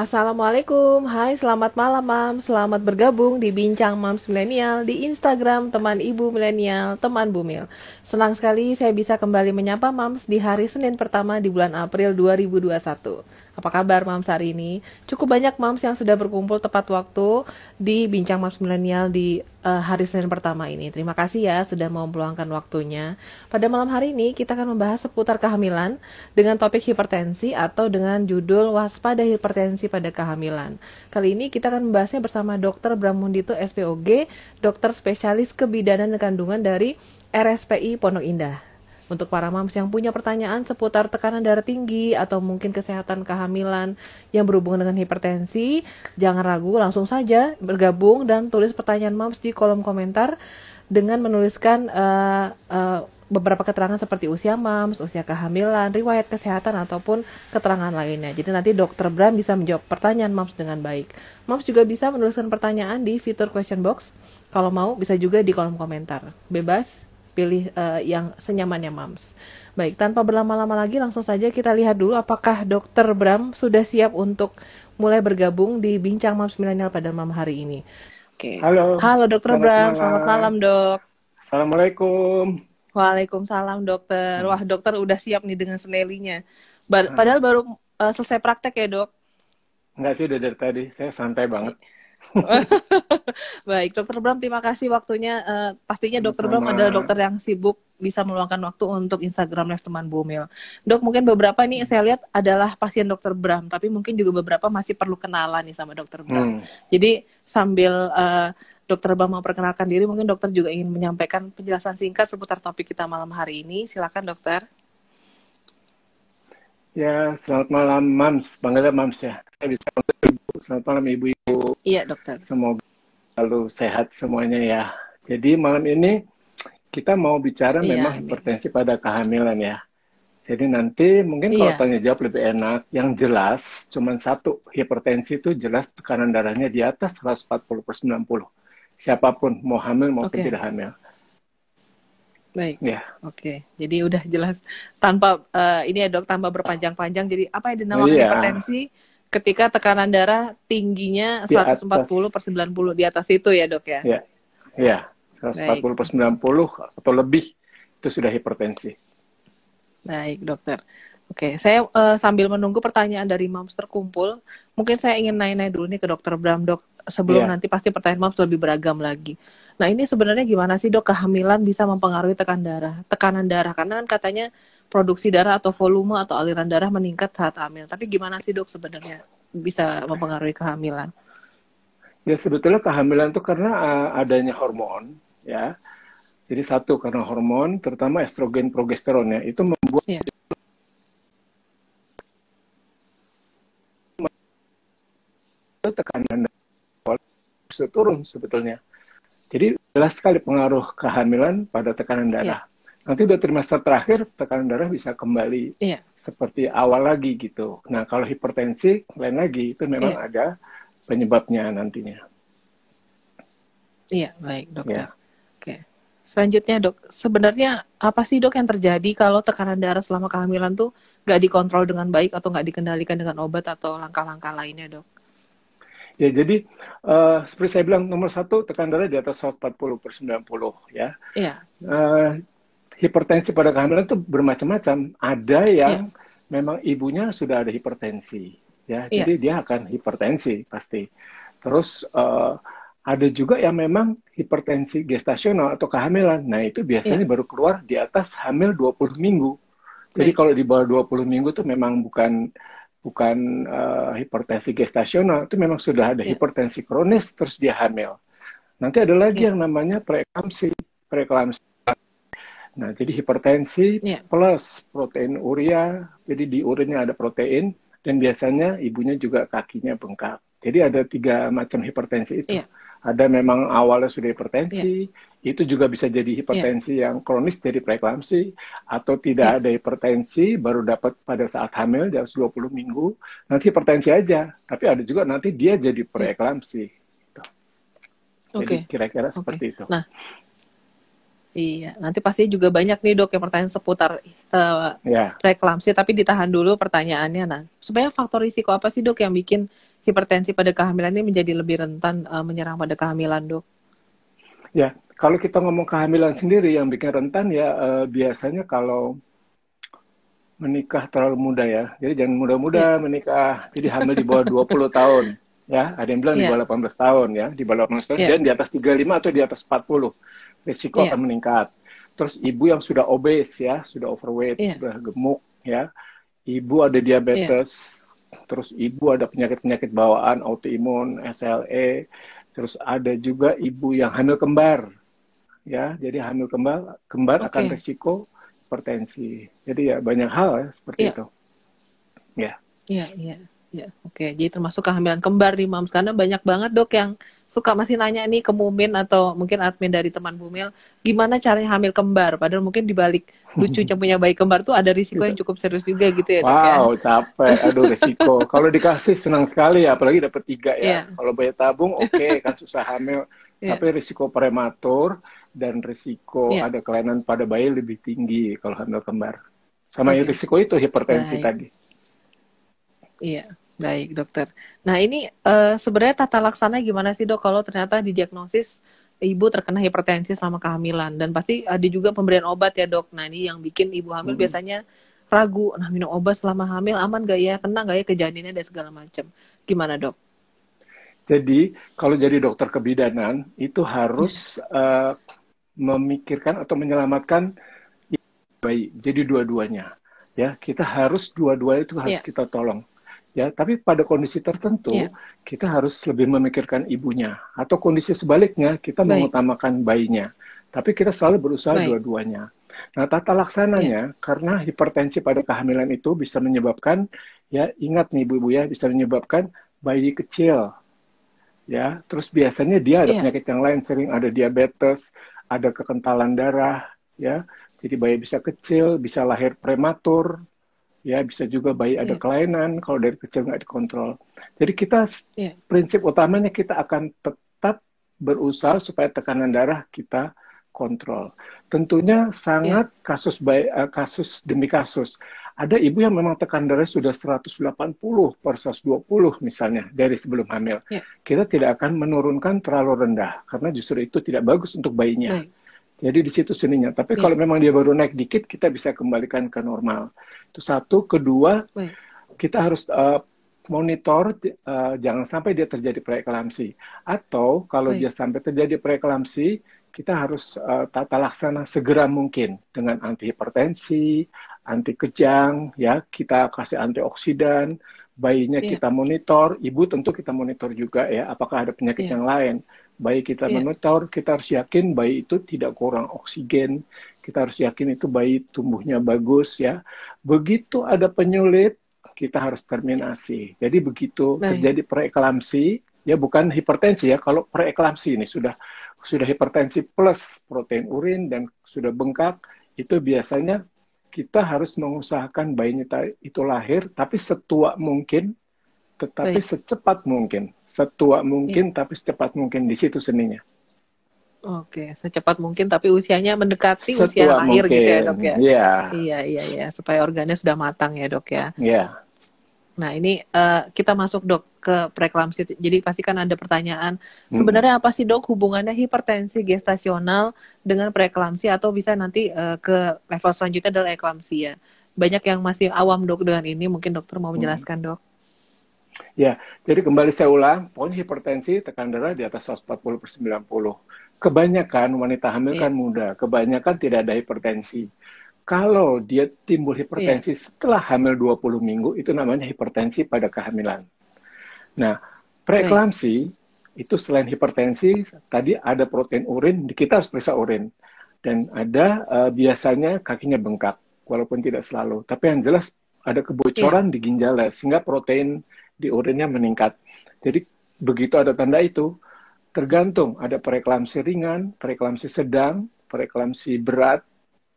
Assalamualaikum, hai selamat malam Mam, selamat bergabung di Bincang Mams Milenial di Instagram teman ibu milenial, teman Bumil. Senang sekali saya bisa kembali menyapa Mams di hari Senin pertama di bulan April 2021. Apa kabar Mams hari ini? Cukup banyak Mams yang sudah berkumpul tepat waktu di Bincang Mams Milenial di hari Senin pertama ini. Terima kasih ya sudah mau meluangkan waktunya. Pada malam hari ini kita akan membahas seputar kehamilan dengan topik hipertensi atau dengan judul waspada hipertensi pada kehamilan. Kali ini kita akan membahasnya bersama Dr. Bram Mundito SPOG, dokter spesialis kebidanan dan kandungan dari RSPI Pondok Indah. Untuk para mams yang punya pertanyaan seputar tekanan darah tinggi atau mungkin kesehatan kehamilan yang berhubungan dengan hipertensi, jangan ragu, langsung saja bergabung dan tulis pertanyaan mams di kolom komentar dengan menuliskan beberapa keterangan seperti usia mams, usia kehamilan, riwayat kesehatan ataupun keterangan lainnya. Jadi nanti Dokter Bram bisa menjawab pertanyaan mams dengan baik. Mams juga bisa menuliskan pertanyaan di fitur question box. Kalau mau bisa juga di kolom komentar. Bebas pilih yang senyamannya mams. Baik, tanpa berlama-lama lagi langsung saja kita lihat dulu apakah Dokter Bram sudah siap untuk mulai bergabung di Bincang Mams Milenial pada malam hari ini. Oke. Halo Dokter Bram, selamat malam Dok. Assalamualaikum. Waalaikumsalam dokter. Wah dokter udah siap nih dengan senelinya. Padahal baru selesai praktek ya dok? Enggak sih, udah dari tadi. Saya santai banget. Baik, Dokter Bram, terima kasih waktunya. Pastinya Dokter Bram adalah dokter yang sibuk, bisa meluangkan waktu untuk Instagram Live Teman Bumil. Dok, mungkin beberapa nih saya lihat adalah pasien Dokter Bram, tapi mungkin juga beberapa masih perlu kenalan nih sama Dokter Bram. Jadi sambil Dokter Bram memperkenalkan diri, mungkin dokter juga ingin menyampaikan penjelasan singkat seputar topik kita malam hari ini. Silakan dokter. Ya, selamat malam Mams. Panggilnya Mams ya. Saya bisa panggil Ibu. Selamat malam Ibu-Ibu. Iya dokter. Semoga selalu sehat semuanya ya. Jadi malam ini kita mau bicara memang hipertensi pada kehamilan ya. Jadi nanti mungkin kalau tanya jawab lebih enak. Yang jelas cuma satu, hipertensi itu jelas tekanan darahnya di atas 140/90. Siapapun mau hamil maupun tidak hamil. Baik, oke. Jadi udah jelas tanpa ini ya dok, tanpa berpanjang-panjang. Jadi apa yang dinamakan hipertensi ketika tekanan darah tingginya 140/90 di atas itu ya dok ya? Iya, 140/90 atau lebih itu sudah hipertensi. Baik dokter. Oke, saya sambil menunggu pertanyaan dari mams terkumpul, mungkin saya ingin nanya-nanya dulu nih ke Dokter Bram dok. Sebelum nanti pasti pertanyaan mams lebih beragam lagi. Nah ini sebenarnya gimana sih dok kehamilan bisa mempengaruhi tekanan darah? Karena kan katanya produksi darah atau volume atau aliran darah meningkat saat hamil. Tapi gimana sih dok sebenarnya bisa mempengaruhi kehamilan? Ya sebetulnya kehamilan itu karena adanya hormon ya. Jadi satu karena hormon, terutama estrogen progesteron ya, itu membuat tekanan darah bisa turun sebetulnya. Jadi jelas sekali pengaruh kehamilan pada tekanan darah. Nanti udah trimester terakhir tekanan darah bisa kembali seperti awal lagi gitu. Nah kalau hipertensi lain lagi itu memang ada penyebabnya nantinya. Iya baik dokter. Oke. Selanjutnya dok, sebenarnya apa sih dok yang terjadi kalau tekanan darah selama kehamilan tuh nggak dikontrol dengan baik atau nggak dikendalikan dengan obat atau langkah-langkah lainnya dok? Ya, jadi seperti saya bilang, nomor satu, tekanan darah di atas 140/90 ya. Hipertensi pada kehamilan itu bermacam-macam. Ada yang memang ibunya sudah ada hipertensi, ya. Jadi dia akan hipertensi pasti. Terus ada juga yang memang hipertensi gestasional atau kehamilan. Nah, itu biasanya baru keluar di atas hamil 20 minggu. Jadi kalau di bawah 20 minggu itu memang bukan hipertensi gestasional, itu memang sudah ada hipertensi kronis terus dia hamil. Nanti ada lagi yang namanya preeklamsi. Nah, jadi hipertensi plus protein urea, jadi di urinnya ada protein dan biasanya ibunya juga kakinya bengkak. Jadi ada 3 macam hipertensi itu. Ada memang awalnya sudah hipertensi, itu juga bisa jadi hipertensi yang kronis dari preeklamsi, atau tidak ada hipertensi, baru dapat pada saat hamil di atas 20 minggu, nanti hipertensi aja, tapi ada juga nanti dia jadi preeklamsi. Jadi kira-kira seperti itu. Nah, iya, nanti pasti juga banyak nih dok yang pertanyaan seputar preeklamsi, tapi ditahan dulu pertanyaannya. Nah, sebenarnya faktor risiko apa sih dok yang bikin hipertensi pada kehamilan ini menjadi lebih rentan menyerang pada kehamilan, Dok? Ya, kalau kita ngomong kehamilan sendiri yang bikin rentan ya biasanya kalau menikah terlalu muda ya. Jadi jangan muda-muda menikah. Jadi hamil di bawah 20 tahun. Ya, ada yang bilang di bawah 18 tahun ya, di bawah 18 tahun dan di atas 35 atau di atas 40. Risiko akan meningkat. Terus ibu yang sudah obes ya, sudah overweight, sudah gemuk ya. Ibu ada diabetes, terus ibu ada penyakit-penyakit bawaan, autoimun, SLE, terus ada juga ibu yang hamil kembar. Ya, jadi hamil kembar akan risiko hipertensi. Jadi ya banyak hal ya seperti itu. Ya. Iya. Oke. Jadi termasuk kehamilan kembar nih, Mams, karena banyak banget, Dok, yang suka masih nanya nih ke Mumin atau mungkin admin dari teman Bumil, gimana caranya hamil kembar? Padahal mungkin di balik lucunya punya bayi kembar tuh ada risiko yang cukup serius juga gitu ya, Dok ya. Wow, capek. Aduh, risiko. Kalau dikasih senang sekali ya, apalagi dapat 3 ya. Kalau bayi tabung oke, kan susah hamil. Tapi risiko prematur dan risiko ada kelainan pada bayi lebih tinggi kalau hamil kembar. Sama risiko itu hipertensi tadi. Iya. Baik, dokter. Nah, ini sebenarnya tata laksana gimana sih, Dok, kalau ternyata didiagnosis ibu terkena hipertensi selama kehamilan? Dan pasti ada juga pemberian obat ya, Dok. Nah, ini yang bikin ibu hamil biasanya ragu, nah minum obat selama hamil aman gak ya? Kena gak ya ke janinnya dan segala macam. Gimana, Dok? Jadi, kalau jadi dokter kebidanan, itu harus memikirkan atau menyelamatkan bayi. Jadi dua-duanya. Ya, kita harus dua-duanya itu harus kita tolong. Ya, tapi pada kondisi tertentu kita harus lebih memikirkan ibunya atau kondisi sebaliknya kita mengutamakan bayinya. Tapi kita selalu berusaha dua-duanya. Nah, tata laksananya karena hipertensi pada kehamilan itu bisa menyebabkan ya ingat nih ibu-ibu ya bisa menyebabkan bayi kecil. Ya, terus biasanya dia ada penyakit yang lain, sering ada diabetes, ada kekentalan darah, ya. Jadi bayi bisa kecil, bisa lahir prematur. Ya, bisa juga bayi ada kelainan kalau dari kecil nggak dikontrol. Jadi kita prinsip utamanya kita akan tetap berusaha supaya tekanan darah kita kontrol. Tentunya sangat kasus demi kasus. Ada ibu yang memang tekanan darah sudah 180/120 misalnya dari sebelum hamil. Kita tidak akan menurunkan terlalu rendah karena justru itu tidak bagus untuk bayinya. Jadi di situ seninya. Tapi kalau memang dia baru naik dikit, kita bisa kembalikan ke normal. Itu satu. Kedua, kita harus monitor jangan sampai dia terjadi preeklamsi. Atau kalau dia sampai terjadi preeklamsi, kita harus tata laksana segera mungkin dengan antihipertensi, anti kejang, ya kita kasih antioksidan, bayinya kita monitor, ibu tentu kita monitor juga ya, apakah ada penyakit yang lain. Bayi kita monitor, kita harus yakin bayi itu tidak kurang oksigen, kita harus yakin itu bayi tumbuhnya bagus ya. Begitu ada penyulit, kita harus terminasi. Jadi begitu terjadi preeklamsi, ya bukan hipertensi ya, kalau preeklamsi ini sudah hipertensi plus protein urin dan sudah bengkak, itu biasanya kita harus mengusahakan bayinya itu lahir, tapi setua mungkin, tetapi secepat mungkin. Setua mungkin, tapi secepat mungkin. Di situ seninya. Oke, secepat mungkin, tapi usianya mendekati usia lahir gitu ya, Dok ya? Iya. Supaya organnya sudah matang ya, Dok ya? Iya. Nah, ini kita masuk, Dok, ke preeklamsi. Jadi pasti kan ada pertanyaan, sebenarnya apa sih, Dok, hubungannya hipertensi gestasional dengan preeklamsi atau bisa nanti ke level selanjutnya adalah eklamsia? Banyak yang masih awam, Dok, dengan ini. Mungkin dokter mau menjelaskan, Dok. Ya, jadi kembali saya ulang, pokoknya hipertensi tekanan darah di atas 140/90. Kebanyakan wanita hamil kan muda, kebanyakan tidak ada hipertensi. Kalau dia timbul hipertensi setelah hamil 20 minggu, itu namanya hipertensi pada kehamilan. Nah, preeklamsi itu selain hipertensi, tadi ada protein urin, kita harus periksa urin. Dan ada biasanya kakinya bengkak, walaupun tidak selalu. Tapi yang jelas ada kebocoran di ginjalnya, sehingga protein di urinnya meningkat. Jadi begitu ada tanda itu, tergantung ada preeklamsi ringan, preeklamsi sedang, preeklamsi berat,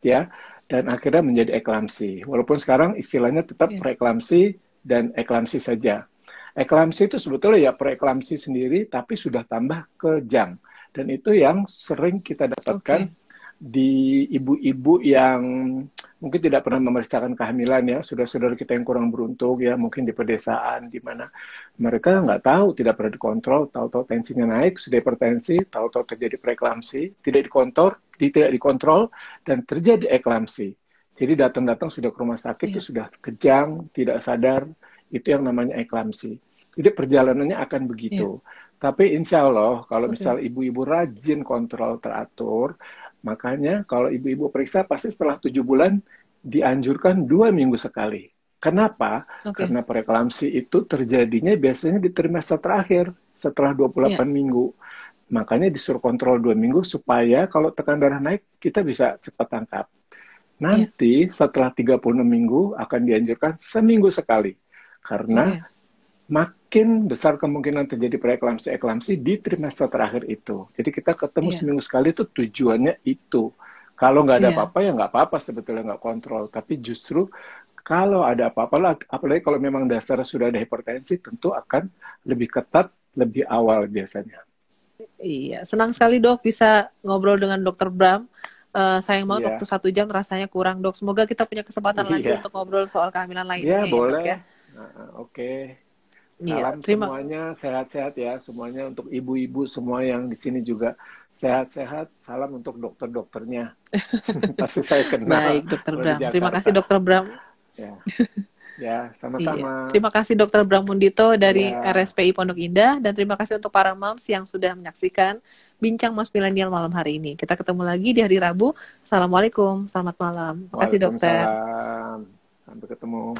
ya, dan akhirnya menjadi eklamsi. Walaupun sekarang istilahnya tetap preeklamsi dan eklamsi saja. Eklamsi itu sebetulnya ya preeklamsi sendiri, tapi sudah tambah kejang. Dan itu yang sering kita dapatkan di ibu-ibu yang mungkin tidak pernah memeriksakan kehamilan ya, saudara-saudara kita yang kurang beruntung ya, mungkin di pedesaan di mana mereka nggak tahu, tidak pernah dikontrol, tahu-tahu tensinya naik, sudah hipertensi, tahu-tahu terjadi preeklamsi, tidak dikontrol dan terjadi eklamsi. Jadi datang-datang sudah ke rumah sakit itu sudah kejang, tidak sadar, itu yang namanya eklamsi. Jadi perjalanannya akan begitu. Tapi insya Allah kalau misal ibu-ibu rajin kontrol teratur, makanya kalau ibu-ibu periksa pasti setelah 7 bulan dianjurkan 2 minggu sekali. Kenapa? Karena preeklamsi itu terjadinya biasanya di trimester terakhir setelah 28 minggu. Makanya disuruh kontrol 2 minggu supaya kalau tekan darah naik kita bisa cepat tangkap. Nanti setelah 36 minggu akan dianjurkan seminggu sekali. Karena makin besar kemungkinan terjadi preeklamsi di trimester terakhir itu. Jadi kita ketemu seminggu sekali itu tujuannya itu. Kalau nggak ada apa-apa ya nggak apa-apa sebetulnya, nggak kontrol. Tapi justru kalau ada apa-apa, apalagi kalau memang dasar sudah ada hipertensi, tentu akan lebih ketat, lebih awal biasanya. Iya, senang sekali dok bisa ngobrol dengan dokter Bram. Sayang banget waktu 1 jam rasanya kurang dok. Semoga kita punya kesempatan lagi untuk ngobrol soal kehamilan lainnya. Iya boleh. Ya, Oke. Salam semuanya, sehat-sehat ya semuanya, untuk ibu-ibu semua yang di sini juga sehat-sehat. Salam untuk dokter-dokternya. Pasti saya kenal. Baik, dokter Bram. Terima kasih dokter Bram. Ya, sama-sama. Terima kasih dokter Bram Mundito dari RSPI Pondok Indah, dan terima kasih untuk para moms yang sudah menyaksikan Bincang Moms Milenial malam hari ini. Kita ketemu lagi di hari Rabu. Assalamualaikum, selamat malam. Terima kasih dokter. Sampai ketemu.